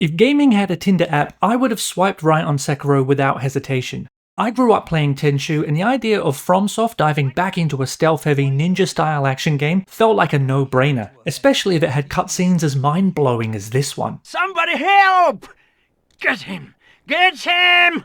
If gaming had a Tinder app, I would have swiped right on Sekiro without hesitation. I grew up playing Tenchu, and the idea of FromSoft diving back into a stealth-heavy ninja-style action game felt like a no-brainer, especially if it had cutscenes as mind-blowing as this one. Somebody help! Get him! Get him!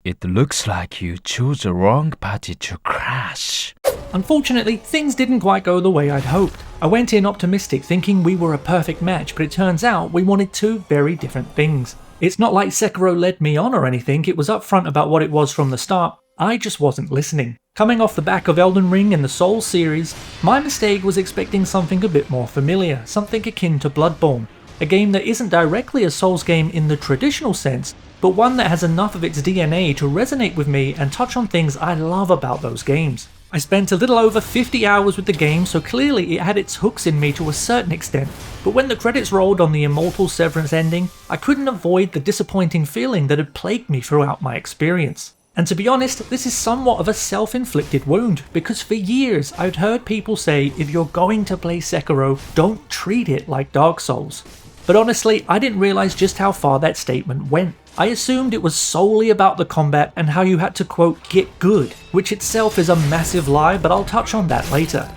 It looks like you chose the wrong party to crash. Unfortunately, things didn't quite go the way I'd hoped. I went in optimistic thinking we were a perfect match, but it turns out we wanted two very different things. It's not like Sekiro led me on or anything, it was upfront about what it was from the start. I just wasn't listening. Coming off the back of Elden Ring and the Souls series, my mistake was expecting something a bit more familiar, something akin to Bloodborne. A game that isn't directly a Souls game in the traditional sense, but one that has enough of its DNA to resonate with me and touch on things I love about those games. I spent a little over 50 hours with the game, so clearly it had its hooks in me to a certain extent, but when the credits rolled on the Immortal Severance ending, I couldn't avoid the disappointing feeling that had plagued me throughout my experience. And to be honest, this is somewhat of a self-inflicted wound, because for years I'd heard people say if you're going to play Sekiro, don't treat it like Dark Souls. But honestly, I didn't realise just how far that statement went. I assumed it was solely about the combat and how you had to quote, get good, which itself is a massive lie, but I'll touch on that later.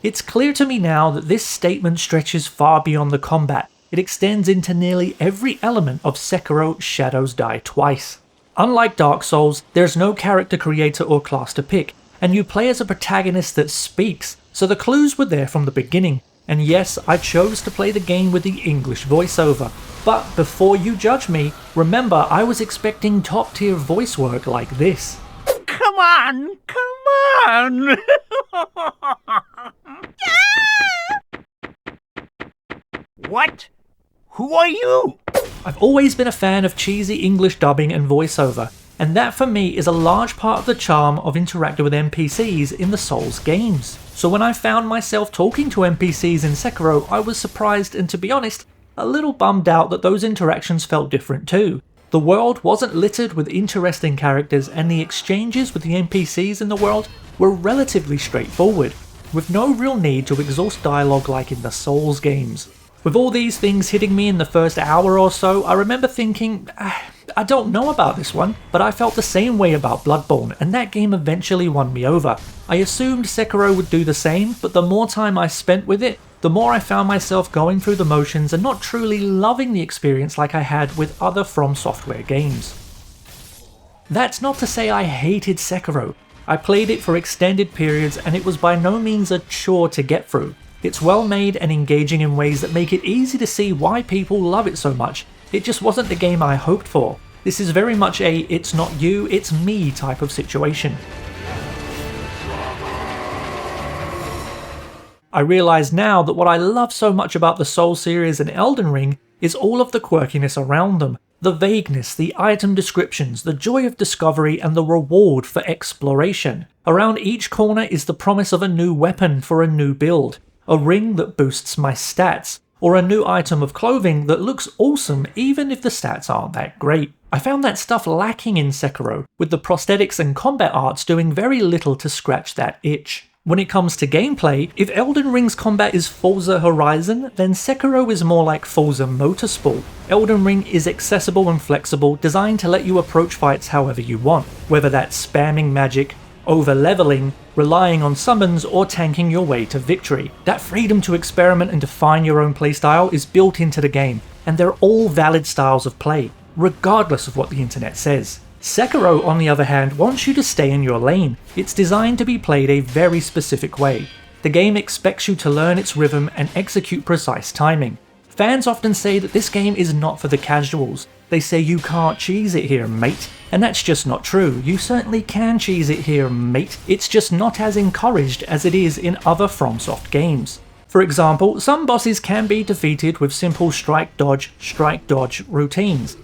It's clear to me now that this statement stretches far beyond the combat. It extends into nearly every element of Sekiro Shadows Die Twice. Unlike Dark Souls, there's no character creator or class to pick, and you play as a protagonist that speaks, so the clues were there from the beginning. And yes, I chose to play the game with the English voiceover. But before you judge me, remember I was expecting top tier voice work like this. Come on! Come on! What? Who are you? I've always been a fan of cheesy English dubbing and voiceover, and that for me is a large part of the charm of interacting with NPCs in the Souls games. So when I found myself talking to NPCs in Sekiro, I was surprised and, to be honest, a little bummed out that those interactions felt different too. The world wasn't littered with interesting characters, and the exchanges with the NPCs in the world were relatively straightforward, with no real need to exhaust dialogue like in the Souls games. With all these things hitting me in the first hour or so, I remember thinking, I don't know about this one, but I felt the same way about Bloodborne, and that game eventually won me over. I assumed Sekiro would do the same, but the more time I spent with it, the more I found myself going through the motions and not truly loving the experience like I had with other From Software games. That's not to say I hated Sekiro. I played it for extended periods and it was by no means a chore to get through. It's well made and engaging in ways that make it easy to see why people love it so much. It just wasn't the game I hoped for. This is very much a it's not you, it's me type of situation. I realise now that what I love so much about the Souls series and Elden Ring is all of the quirkiness around them. The vagueness, the item descriptions, the joy of discovery, and the reward for exploration. Around each corner is the promise of a new weapon for a new build. A ring that boosts my stats, or a new item of clothing that looks awesome even if the stats aren't that great. I found that stuff lacking in Sekiro, with the prosthetics and combat arts doing very little to scratch that itch. When it comes to gameplay, if Elden Ring's combat is Forza Horizon, then Sekiro is more like Forza Motorsport. Elden Ring is accessible and flexible, designed to let you approach fights however you want, whether that's spamming magic, over-leveling, relying on summons, or tanking your way to victory. That freedom to experiment and define your own playstyle is built into the game, and they're all valid styles of play, regardless of what the internet says. Sekiro, on the other hand, wants you to stay in your lane. It's designed to be played a very specific way. The game expects you to learn its rhythm and execute precise timing. Fans often say that this game is not for the casuals. They say you can't cheese it here, mate. And that's just not true. You certainly can cheese it here, mate. It's just not as encouraged as it is in other FromSoft games. For example, some bosses can be defeated with simple strike dodge routines.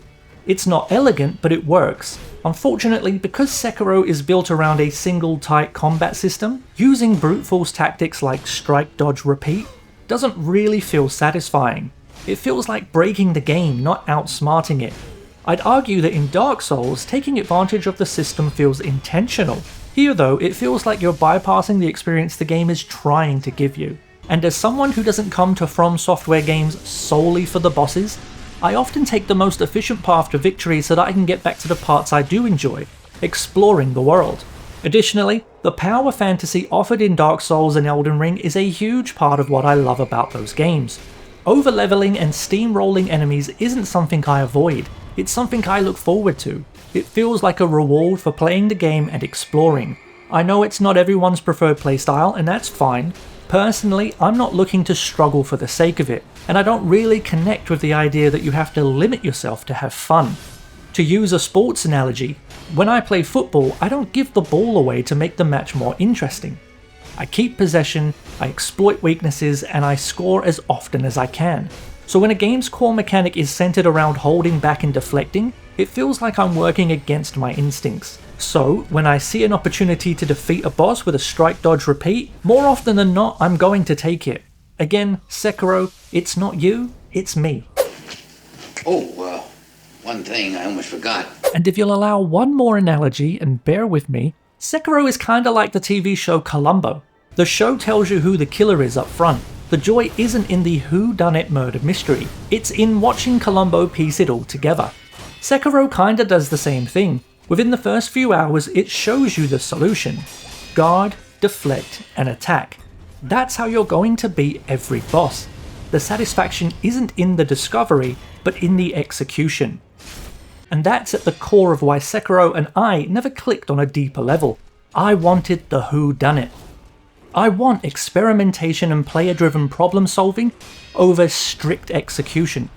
It's not elegant, but it works. Unfortunately, because Sekiro is built around a single tight combat system, using brute force tactics like strike dodge repeat doesn't really feel satisfying. It feels like breaking the game, not outsmarting it. I'd argue that in Dark Souls, taking advantage of the system feels intentional. Here though, it feels like you're bypassing the experience the game is trying to give you. And as someone who doesn't come to From Software games solely for the bosses, I often take the most efficient path to victory so that I can get back to the parts I do enjoy, exploring the world. Additionally, the power fantasy offered in Dark Souls and Elden Ring is a huge part of what I love about those games. Over-leveling and steamrolling enemies isn't something I avoid, it's something I look forward to. It feels like a reward for playing the game and exploring. I know it's not everyone's preferred playstyle, and that's fine. Personally, I'm not looking to struggle for the sake of it, and I don't really connect with the idea that you have to limit yourself to have fun. To use a sports analogy, when I play football, I don't give the ball away to make the match more interesting. I keep possession, I exploit weaknesses, and I score as often as I can. So when a game's core mechanic is centered around holding back and deflecting, it feels like I'm working against my instincts. So when I see an opportunity to defeat a boss with a strike dodge repeat, more often than not I'm going to take it. Again, Sekiro, it's not you, it's me. Oh, one thing I almost forgot. And if you'll allow one more analogy, and bear with me, Sekiro is kinda like the TV show Columbo. The show tells you who the killer is up front. The joy isn't in the whodunit murder mystery, it's in watching Columbo piece it all together. Sekiro kinda does the same thing. Within the first few hours, it shows you the solution. Guard, deflect, and attack. That's how you're going to beat every boss. The satisfaction isn't in the discovery, but in the execution. And that's at the core of why Sekiro and I never clicked on a deeper level. I wanted the whodunit. I want experimentation and player-driven problem solving over strict execution.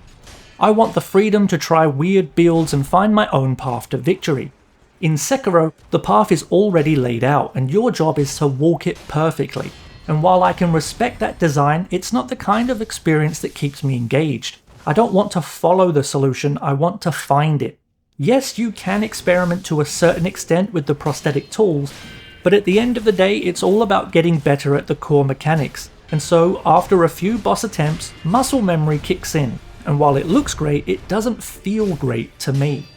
I want the freedom to try weird builds and find my own path to victory. In Sekiro, the path is already laid out and your job is to walk it perfectly. And while I can respect that design, it's not the kind of experience that keeps me engaged. I don't want to follow the solution, I want to find it. Yes, you can experiment to a certain extent with the prosthetic tools, but at the end of the day, it's all about getting better at the core mechanics. And so, after a few boss attempts, muscle memory kicks in, and while it looks great, it doesn't feel great to me.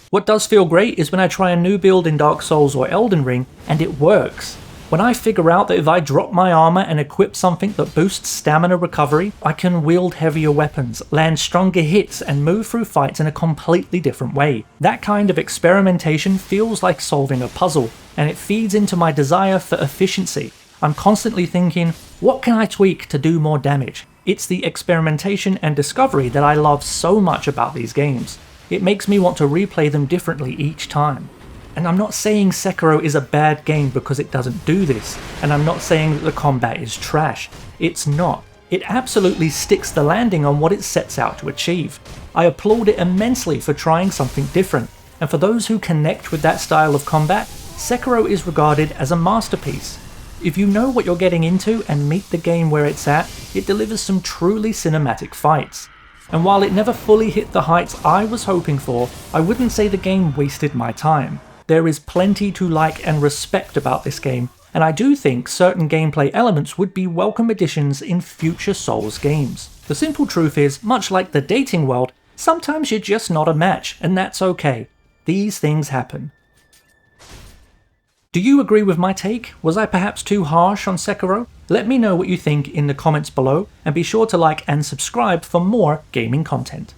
What does feel great is when I try a new build in Dark Souls or Elden Ring, and it works. When I figure out that if I drop my armor and equip something that boosts stamina recovery, I can wield heavier weapons, land stronger hits, and move through fights in a completely different way. That kind of experimentation feels like solving a puzzle, and it feeds into my desire for efficiency. I'm constantly thinking, what can I tweak to do more damage? It's the experimentation and discovery that I love so much about these games. It makes me want to replay them differently each time. And I'm not saying Sekiro is a bad game because it doesn't do this, and I'm not saying that the combat is trash. It's not. It absolutely sticks the landing on what it sets out to achieve. I applaud it immensely for trying something different, and for those who connect with that style of combat, Sekiro is regarded as a masterpiece. If you know what you're getting into and meet the game where it's at, it delivers some truly cinematic fights. And while it never fully hit the heights I was hoping for, I wouldn't say the game wasted my time. There is plenty to like and respect about this game, and I do think certain gameplay elements would be welcome additions in future Souls games. The simple truth is, much like the dating world, sometimes you're just not a match, and that's okay. These things happen. Do you agree with my take? Was I perhaps too harsh on Sekiro? Let me know what you think in the comments below, and be sure to like and subscribe for more gaming content.